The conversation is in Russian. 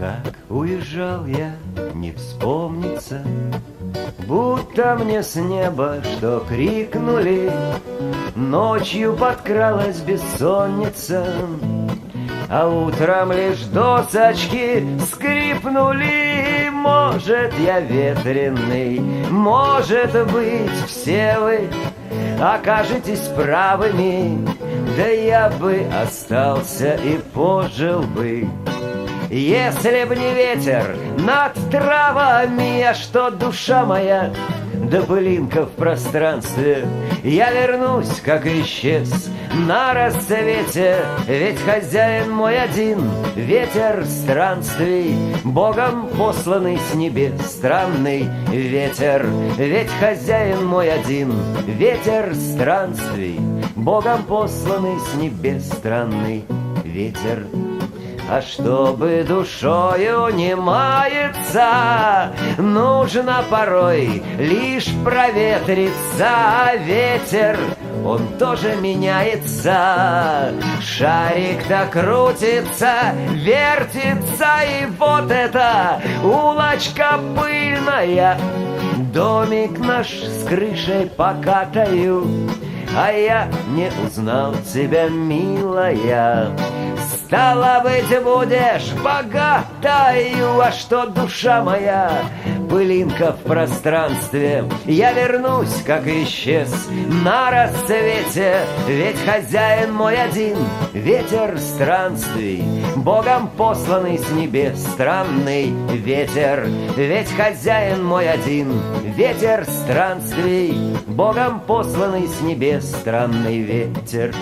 Как уезжал я, не вспомнится, будто мне с неба что крикнули. Ночью подкралась бессонница, а утром лишь досочки скрипнули. Может, я ветреный, может быть, все вы окажетесь правыми, да я бы остался и пожил бы. Если б не ветер над травами, а что душа моя, да пылинка в пространстве, я вернусь, как исчез на рассвете. Ведь хозяин мой один, ветер странствий, Богом посланный с небес, странный ветер. Ведь хозяин мой один, ветер странствий, Богом посланный с небес, странный ветер. А чтобы душою не маяться, нужно порой лишь проветриться. А ветер, он тоже меняется, шарик-то крутится, вертится. И вот эта улочка пыльная, домик наш с крышей покатаю. А я не узнал тебя, милая. Стало быть, будешь богатою. А что душа моя, пылинка в пространстве, я вернусь, как исчез на рассвете. Ведь хозяин мой один, ветер странствий, Богом посланный с небес, странный ветер. Ведь хозяин мой один, ветер странствий, Богом посланный с небес, странный ветер.